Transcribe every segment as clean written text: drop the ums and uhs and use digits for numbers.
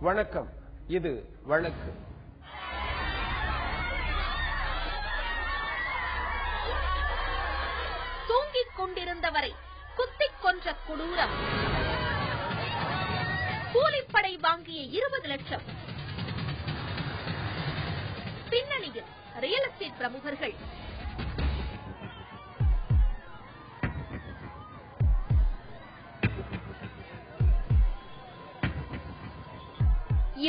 வணக்கம். இது வழக்கு. தூங்கிக் கொண்டிருந்தவரை குத்திக் கொன்ற கொடூரம். கூலிப்படை வாங்கிய 20 லட்சம். பின்னணியில் ரியல் எஸ்டேட் பிரமுகர்கள்.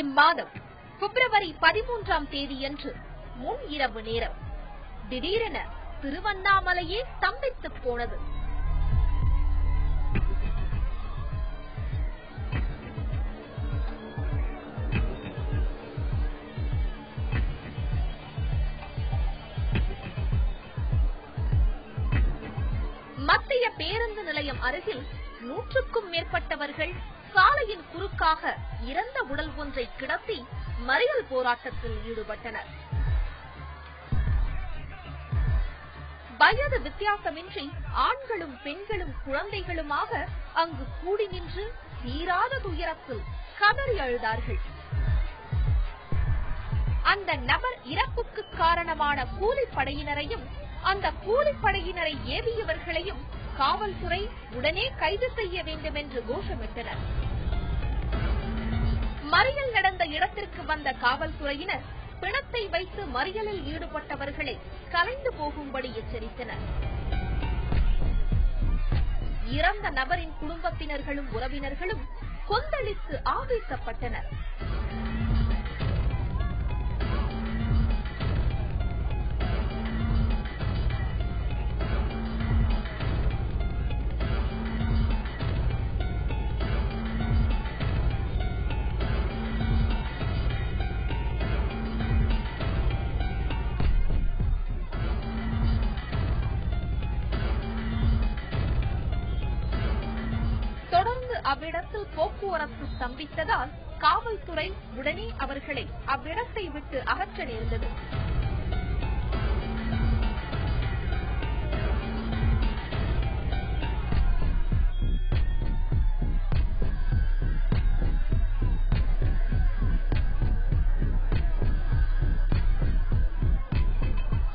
இம்மாதம் பிப்ரவரி 13ஆம் தேதியன்று முன் இரவு நேரம் திடீரென திருவண்ணாமலையே ஸ்தம்பித்துப் போனது. மத்திய பேருந்து நிலையம் அருகில் 100க்கும் மேற்பட்டவர்கள் சாலையின் குறுக்காக இறந்த உடல் ஒன்றை கிடத்தி மறியல் போராட்டத்தில் ஈடுபட்டனர். வயது வித்தியாசமின்றி ஆண்களும் பெண்களும் குழந்தைகளுமாக அங்கு கூடி நின்று தீராத துயரத்தில் கதறி அழுதார்கள். அந்த நபர் இறப்புக்கு காரணமான கூலிப்படையினரையும் அந்த கூலிப்படையினரை ஏவியவர்களையும் காவல்துறை உடனே கைது செய்ய வேண்டும் என்று கோஷமிட்டனர். மறியல் நடந்த இடத்திற்கு வந்த காவல்துறையினர் பிணத்தை வைத்து மறியலில் ஈடுபட்டவர்களை கலைந்து போகும்படி எச்சரித்தனர். இறந்த நபரின் குடும்பத்தினர்களும் உறவினர்களும் கொந்தளித்து ஆவேசப்பட்டனர். அவ்விடத்தில் போக்குவரத்து ஸ்தம்பித்ததால் காவல்துறை உடனே அவர்களை அவ்விடத்தை விட்டு அகற்ற நேர்ந்தது.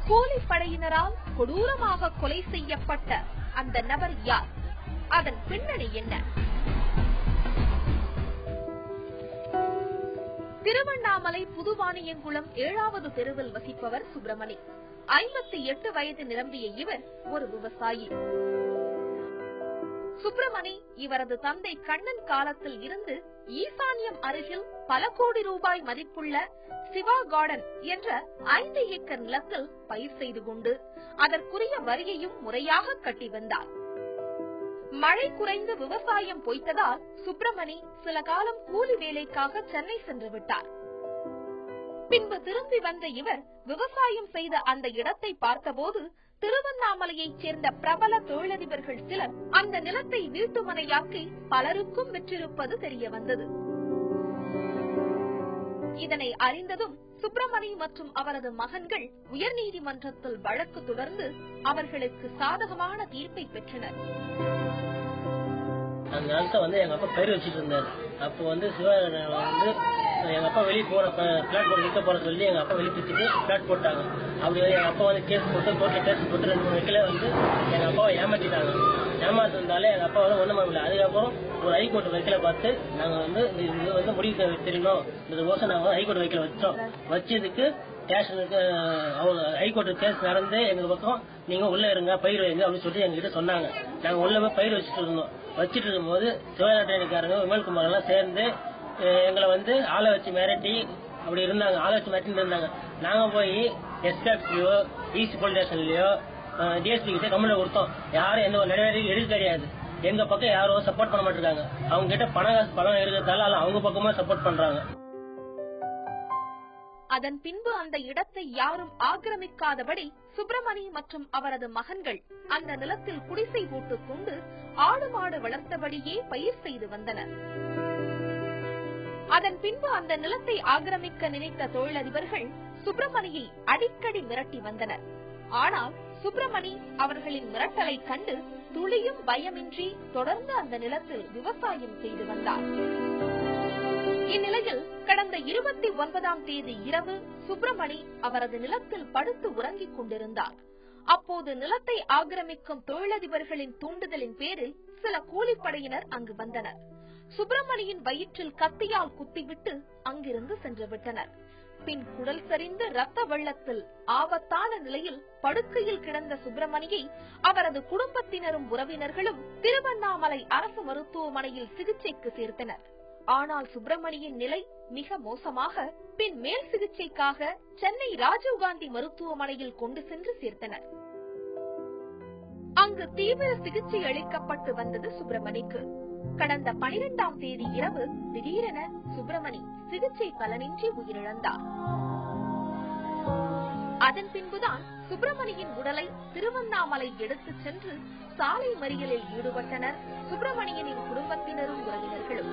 கூலிப்படையினரால் கொடூரமாக கொலை செய்யப்பட்ட அந்த நபர் யார்? அதன் பின்னணி என்ன? திருவண்ணாமலை புதுவாணியங்குளம் 7வது தெருவில் வசிப்பவர் சுப்பிரமணி. 58 வயது நிரம்பிய இவர் ஒரு விவசாயி. சுப்பிரமணி இவரது தந்தை கண்ணன் காலத்தில் இருந்து ஈசான்யம் அருகில் பல கோடி ரூபாய் மதிப்புள்ள சிவா கார்டன் என்ற 5 ஏக்கர் நிலத்தில் பயிர் செய்து கொண்டு அதற்குரிய வரியையும் முறையாக கட்டி வந்தார். மழை குறைந்து விவசாயம் பொய்த்ததால் சுப்பிரமணி சில காலம் கூலி வேலைக்காக சென்னை சென்று விட்டார். பின்பு திரும்பி வந்த இவர் விவசாயம் செய்த அந்த இடத்தை பார்த்தபோது திருவண்ணாமலையைச் சேர்ந்த பிரபல தொழிலதிபர்கள் சிலர் அந்த நிலத்தை வீட்டுமனையாக்கி பலருக்கும் விற்றிருப்பது தெரிய வந்தது. இதனை அறிந்ததும் சுப்பிரமணி மற்றும் அவரது மகன்கள் உயர்நீதிமன்றத்தில் வழக்கு தொடர்ந்து அவர்களுக்கு சாதகமான தீர்ப்பை பெற்றனர். அந்த நாளத்தை எங்க அப்பா பயிர் வச்சுட்டு இருந்தாரு. அப்போ சிவா எங்க அப்பா வெளியே போற பிளாட் போட்டு விற்க போற சொல்லி எங்க அப்பா வெளியே பிடிச்சிட்டு பிளாட் போட்டாங்க. அப்படி எங்க அப்பா கேஸ் போட்டு கோர்ட்ல கேஸ் போட்டு 2 வைக்கல எங்க அப்பாவை ஏமாத்திட்டாங்க. ஏமாத்திருந்தாலே எங்க அப்பா ஒண்ணும் பண்ணல. அதுக்கப்புறம் ஒரு ஹைகோர்ட் வைக்கல பார்த்து நாங்க இது முடிவு தெரியணும் இந்த கோசம் நாங்க ஹைகோர்ட் வைக்கல வச்சோம். வச்சதுக்கு ஸ்டேஷனுக்கு அவங்க ஹைகோர்ட் கேஸ் நடந்து எங்க பக்கம் நீங்க உள்ள இருங்க பயிர் வைங்க அப்படின்னு சொல்லி எங்ககிட்ட சொன்னாங்க. நாங்க உள்ள போய் பயிர் வச்சுட்டு இருந்தோம். வச்சிட்டு இருக்கும்போது சிவநாராயணக்காரங்க விமல்குமார் எல்லாம் சேர்ந்து எங்களை ஆளை வச்சு மிரட்டி அப்படி இருந்தாங்க. ஆளை வச்சு மிரட்டிட்டு இருந்தாங்க. நாங்க போய் எஸ்காப்லயோ ஈசி போலீஸ் ஸ்டேஷன்லயோ டிஎஸ்பி கிட்ட கம்ப்ளைண்ட் கொடுத்தோம். யாரும் எந்த ஒரு நடவடிக்கை எடுக்க கிடையாது. எங்க பக்கம் யாரும் சப்போர்ட் பண்ண மாட்டிருக்காங்க. அவங்க கிட்ட பணம் இருக்கிறதால அவங்க பக்கமா சப்போர்ட் பண்றாங்க. அதன் பின்பு அந்த இடத்தை யாரும் ஆக்கிரமிக்காதபடி சுப்பிரமணி மற்றும் அவரது மகன்கள் அந்த நிலத்தில் குடிசை போட்டுக் கொண்டு ஆடு மாடு வளர்த்தபடியே பயிர் செய்து வந்தனர். அதன் பின்பு அந்த நிலத்தை ஆக்கிரமிக்க நினைத்த தொழிலதிபர்கள் சுப்பிரமணியை அடிக்கடி மிரட்டி வந்தனர். ஆனால் சுப்பிரமணி அவர்களின் மிரட்டலை கண்டு துளியும் பயமின்றி தொடர்ந்து அந்த நிலத்தில் விவசாயம் செய்து வந்தார். இந்நிலையில் கடந்த 29ஆம் தேதி இரவு சுப்பிரமணி அவரது நிலத்தில் படுத்து உறங்கிக் கொண்டிருந்தார். அப்போது நிலத்தை ஆக்கிரமிக்கும் தொழிலதிபர்களின் தூண்டுதலின் பேரில் சில கூலிப்படையினர் அங்கு வந்தனர். சுப்பிரமணியின் வயிற்றில் கத்தியால் குத்திவிட்டு அங்கிருந்து சென்று விட்டனர். பின் குடல் சரிந்த ரத்த வெள்ளத்தில் ஆபத்தான நிலையில் படுக்கையில் கிடந்த சுப்பிரமணியை அவரது குடும்பத்தினரும் உறவினர்களும் திருவண்ணாமலை அரசு மருத்துவமனையில் சிகிச்சைக்கு சேர்த்தனர். ஆனால் சுப்பிரமணியின் நிலை மிக மோசமாக பின் மேல் சிகிச்சைக்காக சென்னை ராஜீவ்காந்தி மருத்துவமனையில் கொண்டு சென்று சேர்த்தனர். அங்கு தீவிர சிகிச்சை அளிக்கப்பட்டு வந்தது சுப்பிரமணிக்கு. கடந்த 12ஆம் தேதி இரவு திடீரென சுப்பிரமணி சிகிச்சை பலனின்றி உயிரிழந்தார். அதன் பின்புதான் சுப்பிரமணியின் உடலை திருவண்ணாமலை எடுத்துச் சென்று சாலை மறியலில் ஈடுபட்டனர் சுப்பிரமணியனின் குடும்பத்தினரும் உறவினர்களும்.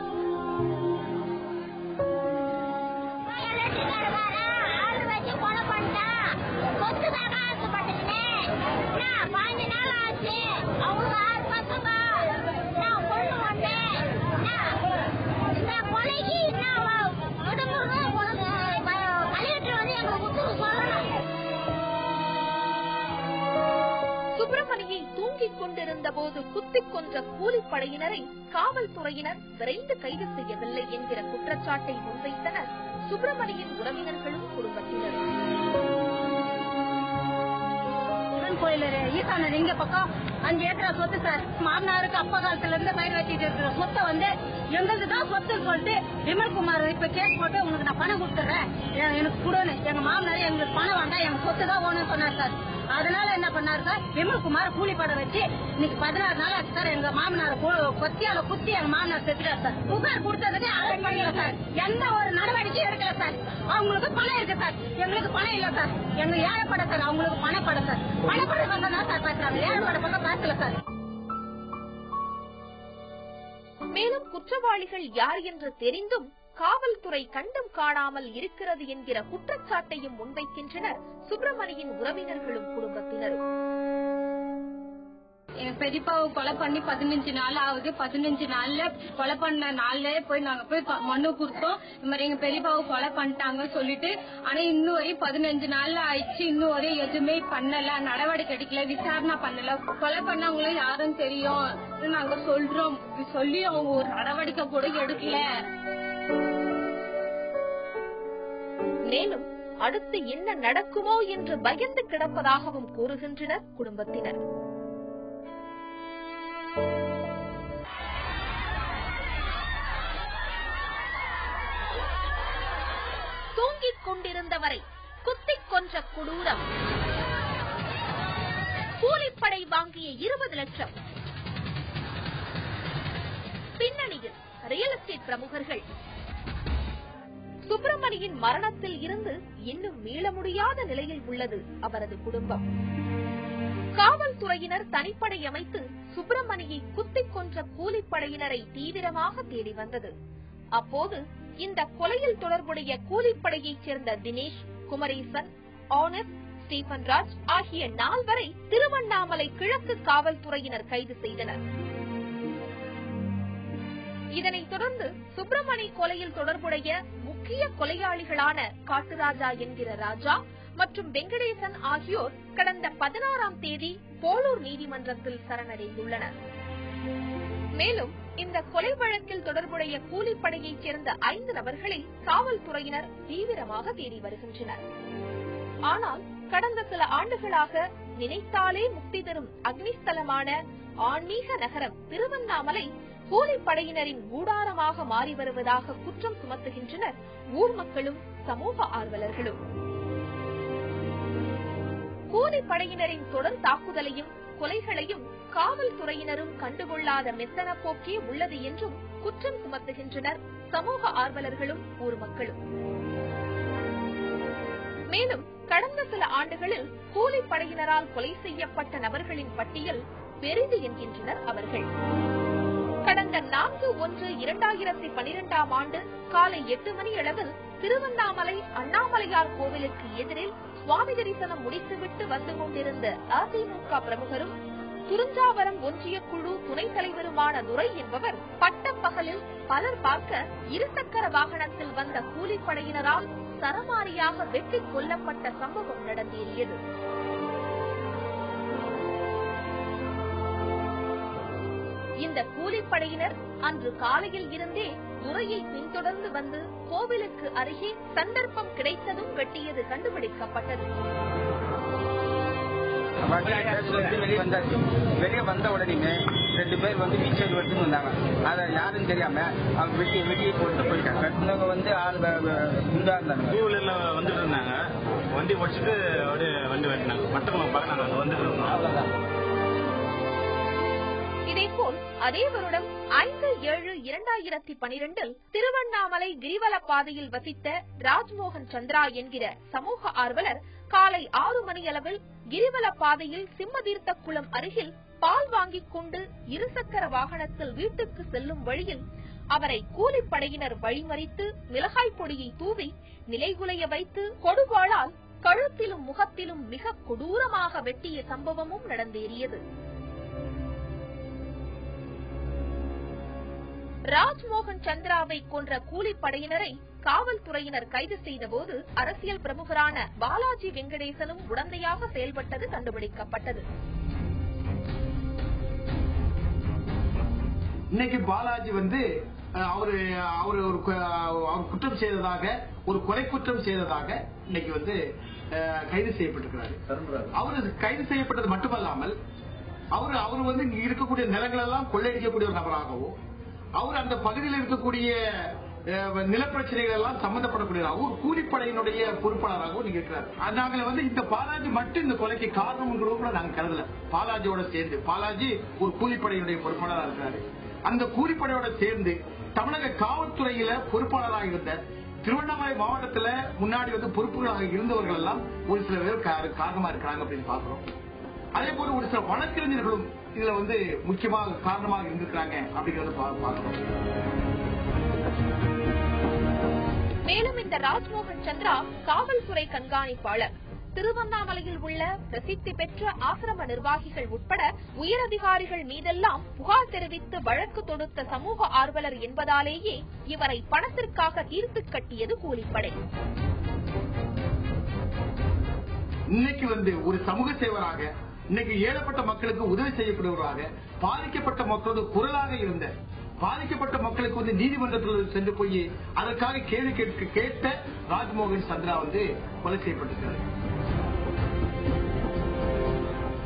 சுப்பிரமணியை தூங்கிக் கொண்டிருந்த போது குத்திக் கொன்ற கூலிப்படையினரை காவல்துறையினர் விரைந்து கைது செய்யவில்லை என்கிற குற்றச்சாட்டை முன்வைத்தனர் சுப்பிரமணியின் உறவினர்களும் குடும்பத்தினரும். கோயிலு ஈசானர் இங்க பக்கம் 5 ஏக்கரா சொத்து சார். மாமனாருக்கு அப்பா காலத்துல இருந்து பயிர் வச்சுட்டு இருக்கிற சொத்தை வந்து எங்களுக்கு தான் சொத்துன்னு சொல்லிட்டு விமல்குமார் இப்ப கேஸ் போட்டு உங்களுக்கு நான் பணம் கொடுத்துறேன் எனக்கு கொடுன்னு. எங்க மாமனார் எங்களுக்கு பணம் வேண்டாம் எங்க சொத்து தான் ஓணுன்னு சொன்னார் சார். அதனால என்ன பண்ணாரு சார், விமல்குமார் கூலி படம் வச்சு இன்னைக்கு 16 நாள் ஆச்சு சார். எங்க மாமனார் கொத்தியால குத்தி எங்க மாமனார் செத்துட்டார் சார். புகார் கொடுத்ததுக்கு அரெஸ்ட் பண்ணல சார். எந்த ஒரு நடவடிக்கையும் எடுக்கல சார். அவங்களுக்கு பணம் இருக்கு சார், எங்களுக்கு பணம் இல்ல சார். எங்க ஏழைப்பட சார், அவங்களுக்கு பணப்பட சார். பணப்பட சொன்னா சார் பேசுறாங்க, ஏழைப்பட பக்கம் பேசல சார். மேலும் குற்றவாளிகள் யார் என்று தெரிந்தும் காவல்துறை கண்டும் காணாமல் இருக்கிறது என்கிற குற்றச்சாட்டையும் முன்வைக்கின்றனர் சுப்பிரமணியின் உறவினர்களும் குடும்பத்தினரும். என் பெரியப்பாவை கொலை பண்ணி 15 நாள் ஆகுது. 15 நாள்ல கொலை பண்ண நாள்ல போய் நாங்க போய் மனு கொடுத்தோம். இந்த மாதிரி எங்க பெரியப்பாவை கொலை பண்ணிட்டாங்க சொல்லிட்டு. ஆனா இன்னும் வரையும் 15 நாள்ல ஆயிடுச்சு, இன்னும் வரையும் எதுவுமே பண்ணல, நடவடிக்கை எடுக்கல, விசாரணை பண்ணல. கொலை பண்ணவங்களும் யாரும் தெரியும் நாங்க சொல்றோம், சொல்லி அவங்க ஒரு நடவடிக்கை கூட எடுக்கல. மேலும் அடுத்து என்ன நடக்குமோ என்று பயந்து கிடப்பதாகவும் கூறுகின்றனர் குடும்பத்தினர். தூங்கிக் கொண்டிருந்தவரை குத்திக் கொன்ற கொடூரம். கூலிப்படை வாங்கிய 20 லட்சம். பின்னணியில் ரியல் எஸ்டேட் பிரமுகர்கள். சுப்பிரமணியின் மரணத்தில் இருந்து இன்னும் மீள முடியாத நிலையில் உள்ளது அவரது குடும்பம். காவல்துறையினர் தனிப்படை அமைத்து சுப்பிரமணியை குத்திக் கொன்ற கூலிப்படையினரை தீவிரமாக தேடி வந்தது. அப்போது இந்த கொலையில் தொடர்புடைய கூலிப்படையைச் சேர்ந்த தினேஷ், குமரேசன், ஆனஸ்ட், ஸ்டீபன் ராஜ் ஆகிய 4 வரை திருவண்ணாமலை கிழக்கு காவல்துறையினர் கைது செய்தனர். இதனைத் தொடர்ந்து சுப்பிரமணி கொலையில் தொடர்புடைய முக்கிய கொலையாளிகளான காட்டுராஜா என்கிற ராஜா மற்றும் வெங்கடேசன் ஆகியோர் கடந்த 16ஆம் தேதி போலூர் நீதிமன்றத்தில் சரணடைந்துள்ளனர். மேலும் இந்த கொலை வழக்கில் தொடர்புடைய கூலிப்படையைச் சேர்ந்த 5 நபர்களை காவல்துறையினர் தீவிரமாக தேடி வருகின்றனர். ஆனால் கடந்த சில ஆண்டுகளாக நினைத்தாலே முக்தி தரும் அக்னிஸ்தலமான ஆன்மீக நகரம் திருவண்ணாமலை கூலிப்படையினரின் கூடாரமாக மாறி வருவதாக குற்றம் சுமத்துகின்றனர் ஊர் மக்களும் சமூக ஆர்வலர்களும். கூலிப்படையினரின் தொடர் தாக்குதலையும் கொலைகளையும் காவல்துறையினரும் கண்டுகொள்ளாத மெத்தன போக்கே உள்ளது என்றும் குற்றம் சுமத்துகின்றனர் சமூக ஆர்வலர்களும் ஊர் மக்களும். மேலும் கடந்த சில ஆண்டுகளில் கூலிப்படையினரால் கொலை செய்யப்பட்ட நபர்களின் பட்டியல் பெரிது என்கின்றனர் அவர்கள். கடந்த 4/1/2012ஆம் ஆண்டு காலை 8 மணி அளவில் திருவண்ணாமலை அண்ணாமலையார் கோவிலுக்கு எதிரில் சுவாமி தரிசனம் முடித்துவிட்டு வந்து கொண்டிருந்த அதிமுக பிரமுகரும் துறிஞ்சாவரம் ஒன்றிய குழு துணைத் தலைவருமான துரை என்பவர் பட்டப்பகலில் பலர் பார்க்க இருசக்கர வாகனத்தில் வந்த கூலிப்படையினரால் சரமாரியாக வெட்டி கொல்லப்பட்ட சம்பவம் நடந்தேறியது. இந்த கூலிப்படையினர் அன்று காலையில் இருந்தே துரையை பின்தொடர்ந்து வந்து கோவிலுக்கு அருகே சந்தர்ப்பம் கிடைத்ததும் வெட்டியது கண்டுபிடிக்கப்பட்டது. வெளியே வந்த உடனே 2 பேர் வந்து வீச்சல் எடுத்துட்டு வந்தாங்க. அதை யாருன்னு தெரியாம அவங்க வெட்டி போட்டு போயிட்டாங்க. வந்து ஆள் குண்டா இருந்தாங்க. 2 வீலர்ல வந்துட்டு இருந்தாங்க. வண்டி ஓடிச்சுட்டு அப்படியே வண்டி வெட்டினாங்க. மற்றவங்க பார்க்க நாங்க வந்துட்டு இருந்தோம். அவ்வளவுதான். இதேபோல் அதே வருடம் 5/7/2012 திருவண்ணாமலை கிரிவல பாதையில் வசித்த ராஜ்மோகன் சந்திரா என்கிற சமூக ஆர்வலர் காலை 6 மணியளவில் கிரிவல பாதையில் சிம்மதீர்த்தக்குளம் அருகில் பால் வாங்கிக் கொண்டு இருசக்கர வாகனத்தில் வீட்டுக்கு செல்லும் வழியில் அவரை கூலிப்படையினர் வழிமறித்து மிளகாய் பொடியை தூவி நிலைகுலைய வைத்து கொடுவாளால் கழுத்திலும் முகத்திலும் மிக கொடூரமாக வெட்டிய சம்பவமும் நடந்தேறியது. ராஜ்மோகன் சந்திராவை கொன்ற கூலிப்படையினரை காவல்துறையினர் கைது செய்தபோது அரசியல் பிரமுகரான பாலாஜி வெங்கடேசனும் உடந்தையாக செயல்பட்டது கண்டுபிடிக்கப்பட்டது. இன்னைக்கு பாலாஜி வந்து அவர் குற்றம் செய்ததாக, ஒரு கொலை குற்றம் செய்ததாக இன்னைக்கு வந்து கைது செய்யப்பட்டிருக்கிறாரு. அவரு கைது செய்யப்பட்டது மட்டுமல்லாமல் அவர் வந்து இங்க இருக்கக்கூடிய நிலங்கள் எல்லாம் கொள்ளையடிக்கக்கூடிய ஒரு நபராகவும், அவர் அந்த பகுதியில் இருக்கக்கூடிய நிலப்பிரச்சனைகள் எல்லாம் சம்பந்தப்படக்கூடியதாகவும் ஒரு கூலிப்படையினுடைய பொறுப்பாளராகவும் நீங்க இருக்கிறார். நாங்கள் வந்து இந்த பாலாஜி மட்டும் இந்த கொலைக்கு காரணம் கூட நாங்க கருதல. பாலாஜியோட சேர்ந்து, பாலாஜி ஒரு கூலிப்படையினுடைய பொறுப்பாளராக இருக்கிறாரு. அந்த கூலிப்படையோட சேர்ந்து தமிழக காவல்துறையில பொறுப்பாளராக இருந்த, திருவண்ணாமலை மாவட்டத்துல முன்னாடி வந்து பொறுப்புகளாக இருந்தவர்கள் எல்லாம் ஒரு சில பேர் காரணமா இருக்கிறாங்க அப்படின்னு பாக்குறோம். அதே போல ஒரு சில வழக்கறிஞர்களும் இதுல வந்து முக்கியமாக காரணமாக இருந்திருக்கிறாங்க அப்படிங்கறத பார்க்கிறோம். மேலும் இந்த ராஜ்மோகன் சந்திரா காவல்துறை கண்காணிப்பாளர், திருவண்ணாமலையில் உள்ள பிரசித்தி பெற்ற ஆசிரம நிர்வாகிகள் உட்பட உயரதிகாரிகள் மீதெல்லாம் புகார் தெரிவித்து வழக்கு தொடுத்த சமூக ஆர்வலர் என்பதாலேயே இவரை பணத்திற்காக தீர்த்து கட்டியது கூலிப்படை. இன்னைக்கு வந்து ஒரு சமூக சேவராக, இன்னைக்கு ஏழப்பட்ட மக்களுக்கு உதவி செய்யப்படுவதாக, பாதிக்கப்பட்ட மக்களோட குரலாக இருந்த, பாதிக்கப்பட்ட மக்களுக்கு வந்து நீதிமன்றத்தில் சென்று போய் அதற்காக கேள்வி கேட்ட ராஜ்மோகன் சந்திரா வந்து கொலை செய்யப்பட்டிருக்கிறார்.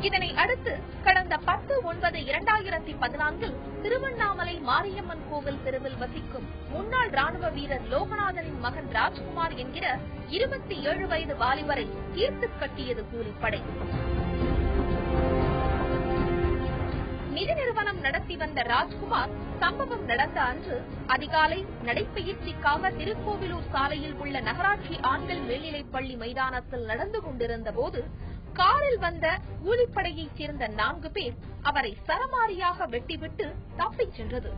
இதனை அடுத்து கடந்த 10/9/2014 திருவண்ணாமலை மாரியம்மன் கோவில் தெருவில் வசிக்கும் முன்னாள் ராணுவ வீரர் லோகநாதனின் மகன் ராஜ்குமார் என்கிற 27 வயது வாலிபரை தீர்த்து கட்டியது கூலிப்படை. நிதி நிறுவனம் நடத்தி வந்த ராஜ்குமார் சம்பவம் நடந்த அன்று அதிகாலை நடைப்பயிற்சிக்காக திருக்கோவிலூர் சாலையில் உள்ள நகராட்சி ஆண்கள் மேல்நிலைப்பள்ளி மைதானத்தில் நடந்து கொண்டிருந்த போது காரில் வந்த கூலிப்படையைச் சேர்ந்த 4 பேர் அவரை சரமாரியாக வெட்டிவிட்டு தப்பிச் சென்றது.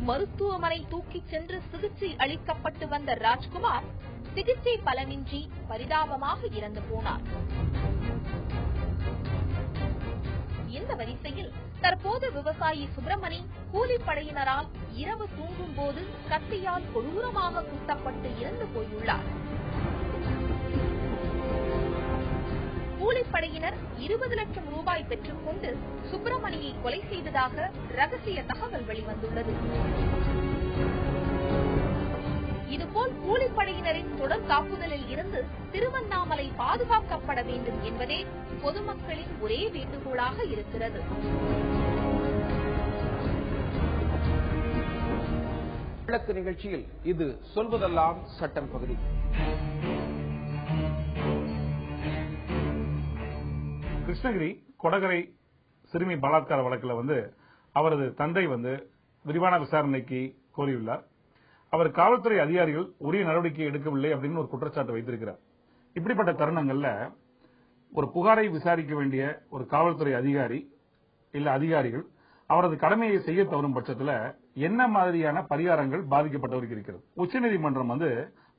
மருத்துவமனை தூக்கிச் சென்று சிகிச்சை அளிக்கப்பட்டு வந்த ராஜ்குமார் சிகிச்சை பலனின்றி பரிதாபமாக இறந்து போனார். இந்த வரிசையில் தற்போது விவசாயி சுப்பிரமணி கூலிப்படையினரால் இரவு தூங்கும் போது கத்தியால் கொடூரமாக குத்தப்பட்டு இறந்து போயுள்ளார். கூலிப்படையினர் 20 லட்சம் ரூபாய் பெற்றுக் கொண்டு சுப்பிரமணியை கொலை செய்ததாக ரகசிய தகவல் வெளிவந்துள்ளது. இதுபோல் கூலிப்படையினரின் தொடர் தாக்குதலில் இருந்து திருவண்ணாமலை பாதுகாக்கப்பட வேண்டும் என்பதே பொதுமக்களின் ஒரே வேண்டுகோளாக இருக்கிறது. விளக்கு நிகழ்ச்சியில் இது சொல்வதெல்லாம் சட்டம் பகுதி. கிருஷ்ணகிரி கொடகரை சிறுமி பலாத்கார வழக்கில் வந்து அவரது தந்தை வந்து விரிவான விசாரணைக்கு கோரியுள்ளார். அவர் காவல்துறை அதிகாரிகள் உரிய நடவடிக்கை எடுக்கவில்லை அப்படின்னு ஒரு குற்றச்சாட்டு வைத்திருக்கிறார். இப்படிப்பட்ட தருணங்கள்ல ஒரு புகாரை விசாரிக்க வேண்டிய ஒரு காவல்துறை அதிகாரி இல்ல அதிகாரிகள் அவரது கடமையை செய்ய தவறும் பட்சத்தில் என்ன மாதிரியான பரிகாரங்கள் பாதிக்கப்பட்டவருக்கு இருக்கிறது? உச்சநீதிமன்றம் வந்து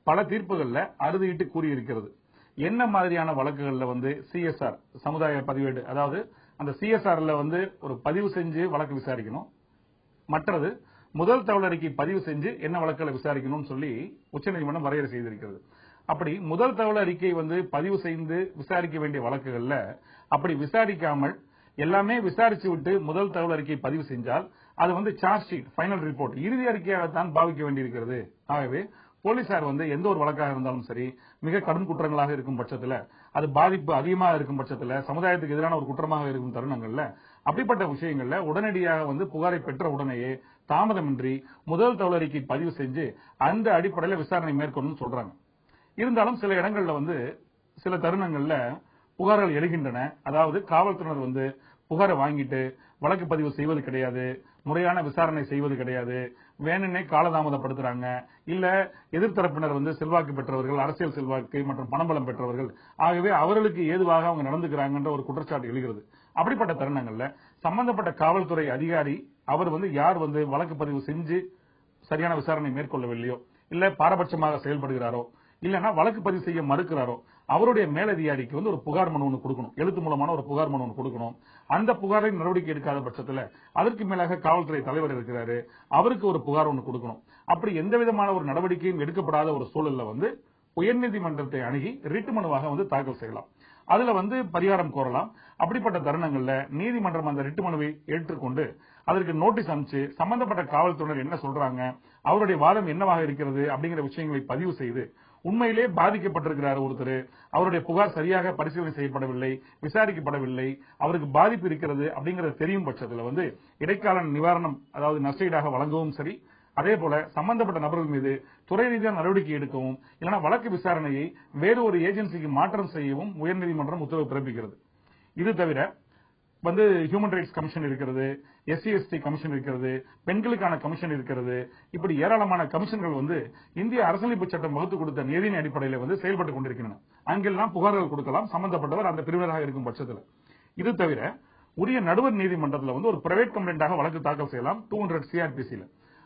பல தீர்ப்புகள்ல அறுதியிட்டு கூறியிருக்கிறது. என்ன மாதிரியான வழக்குகள்ல வந்து சிஎஸ்ஆர் சமுதாய பதிவேடு, அதாவது அந்த சிஎஸ்ஆர்ல வந்து ஒரு பதிவு செஞ்சு வழக்கு விசாரிக்கணும், மற்றது முதல் தகவல் அறிக்கை பதிவு செஞ்சு என்ன வழக்குகளை விசாரிக்கணும்னு சொல்லி உச்சநீதிமன்றம் வரையறை செய்திருக்கிறது. அப்படி முதல் தகவல் அறிக்கை வந்து பதிவு செய்து விசாரிக்க வேண்டிய வழக்குகள்ல அப்படி விசாரிக்காமல் எல்லாமே விசாரிச்சு விட்டு முதல் தகவல் அறிக்கை பதிவு செஞ்சால் அது வந்து சார்ஜ் ஷீட், ஃபைனல் ரிப்போர்ட், இறுதி அறிக்கையாகத்தான் பாவிக்க வேண்டியிருக்கிறது. ஆகவே போலீசார் வந்து எந்த ஒரு வழக்காக இருந்தாலும் சரி, மிக கடும் குற்றங்களாக இருக்கும் பட்சத்தில், அது பாதிப்பு அதிகமாக இருக்கும் பட்சத்தில், சமுதாயத்துக்கு எதிரான ஒரு குற்றமாக இருக்கும் தருணங்கள்ல அப்படிப்பட்ட விஷயங்கள்ல உடனடியாக வந்து புகாரை பெற்ற உடனேயே தாமதமின்றி முதல் தகவல் அறிக்கை பதிவு செஞ்சு அந்த அடிப்படையில் விசாரணை மேற்கொள்ளணும்னு சொல்றாங்க. இருந்தாலும் சில இடங்கள்ல வந்து சில தருணங்கள்ல புகார்கள் எழுகின்றன. அதாவது காவல்துறையினர் வந்து புகாரை வாங்கிட்டு வழக்கு பதிவு செய்வது கிடையாது, முறையான விசாரணை செய்வது கிடையாது, வேணுன்னே காலதாமதப்படுத்துறாங்க, இல்ல எதிர்த்தரப்பினர் வந்து செல்வாக்கு பெற்றவர்கள், அரசியல் செல்வாக்கு மற்றும் பணபலம் பெற்றவர்கள், ஆகவே அவர்களுக்கு ஏதுவாக அவங்க நடந்துக்கிறாங்கன்ற ஒரு குற்றச்சாட்டு எழுகிறது. அப்படிப்பட்ட தருணங்கள்ல சம்பந்தப்பட்ட காவல்துறை அதிகாரி அவர் வந்து யார் வந்து வழக்கு பதிவு செஞ்சு சரியான விசாரணை மேற்கொள்ளவில்லையோ, இல்ல பாரபட்சமாக செயல்படுகிறாரோ, இல்லன்னா வழக்கு பதிவு செய்ய மறுக்கிறாரோ, அவருடைய மேலதிகாரிக்கு வந்து ஒரு புகார் மனு ஒன்று கொடுக்கணும், எழுத்து மூலமான ஒரு புகார் மனு ஒன்று கொடுக்கணும். அந்த புகாரை நடவடிக்கை எடுக்காத பட்சத்தில் அதற்கு மேலாக காவல்துறை தலைவர் இருக்கிறாரு, அவருக்கு ஒரு புகார் ஒன்று கொடுக்கணும். அப்படி எந்த விதமான ஒரு நடவடிக்கையும் எடுக்கப்படாத ஒரு சூழல்ல வந்து உயர்நீதிமன்றத்தை அணுகி ரிட் மனுவாக வந்து தாக்கல் செய்யலாம், அதுல வந்து பரிகாரம் கோரலாம். அப்படிப்பட்ட தருணங்கள்ல நீதிமன்றம் அந்த ரிட் மனுவை ஏற்றுக்கொண்டு அதற்கு நோட்டீஸ் அனுப்பிச்சு சம்பந்தப்பட்ட காவல்துறையினர் என்ன சொல்றாங்க, அவருடைய வாதம் என்னவாக இருக்கிறது அப்படிங்கிற விஷயங்களை பதிவு செய்து, உண்மையிலே பாதிக்கப்பட்டிருக்கிறார் ஒருத்தர், அவருடைய புகார் சரியாக பரிசீலனை செய்யப்படவில்லை, விசாரிக்கப்படவில்லை, அவருக்கு பாதிப்பு இருக்கிறது அப்படிங்கறது தெரியும் பட்சத்தில் வந்து இடைக்கால நிவாரணம், அதாவது நஷ்டஈடாக வழங்கவும் சரி, அதே போல சம்பந்தப்பட்ட நபர்கள் மீது துறை ரீதியான நடவடிக்கை எடுக்கவும், இல்லைன்னா வழக்கு விசாரணையை வேறு ஒரு ஏஜென்சிக்கு மாற்றம் செய்யவும் உயர்நீதிமன்றம் உத்தரவு பிறப்பிக்கிறது. இது தவிர வந்து ஹியூமன் ரைட்ஸ் கமிஷன் இருக்கிறது, SC/ST கமிஷன் இருக்கிறது, பெண்களுக்கான கமிஷன் இருக்கிறது, இப்படி ஏராளமான கமிஷன்கள் வந்து இந்திய அரசியலமைப்பு சட்டம் வகுத்து கொடுத்த நீதியின் அடிப்படையில் வந்து செயல்பட்டுக் கொண்டிருக்கின்றன. அங்கெல்லாம் புகார்கள் கொடுக்கலாம் சம்பந்தப்பட்டவர் அந்த பிரிவினராக இருக்கும் பட்சத்தில். இது தவிர உரிய நடுவர் நீதிமன்றத்தில் வந்து ஒரு பிரைவேட் கம்ப்ளைண்டாக வழக்கு தாக்கல் செய்யலாம் 200 CRPC.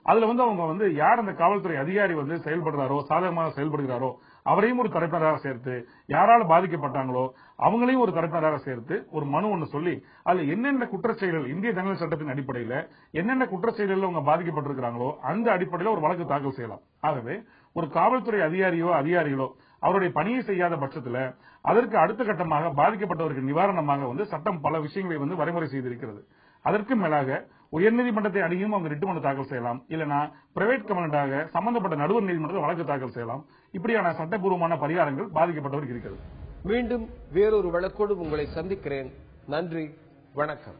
அதுல வந்து அவங்க வந்து யார் அந்த காவல்துறை அதிகாரி வந்து செயல்படுறாரோ, சாதகமாக செயல்படுகிறாரோ அவரையும் ஒரு தரப்பினராக சேர்த்து, யாரால பாதிக்கப்பட்டாங்களோ அவங்களையும் ஒரு தரப்பினராக சேர்த்து ஒரு மனு ஒன்று சொல்லி அதுல என்னென்ன குற்றச்செயல்கள் இந்திய தண்டனை சட்டத்தின் அடிப்படையில் என்னென்ன குற்றச்செயல்கள் அவங்க பாதிக்கப்பட்டிருக்கிறாங்களோ அந்த அடிப்படையில் ஒரு வழக்கு தாக்கல் செய்யலாம். ஆகவே ஒரு காவல்துறை அதிகாரிகளோ அவருடைய பணியை செய்யாத பட்சத்தில் அதற்கு அடுத்த கட்டமாக பாதிக்கப்பட்டவருக்கு நிவாரணமாக வந்து சட்டம் பல விஷயங்களை வந்து வரைமுறை செய்திருக்கிறது. அதற்கு மேலாக உயர்நீதிமன்றத்தை அணுகியும் அவங்க ரிட் மனு தாக்கல் செய்யலாம், இல்லனா பிரைவேட் கம்ப்ளைண்டாக சம்பந்தப்பட்ட நடுவர் நீதிமன்றத்தில் வழக்கு தாக்கல் செய்யலாம். இப்படியான சட்டப்பூர்வமான பரிகாரங்கள் பாதிக்கப்பட்டவருக்கு இருக்கிறது. மீண்டும் வேறொரு வழக்கோடு உங்களை சந்திக்கிறேன். நன்றி, வணக்கம்.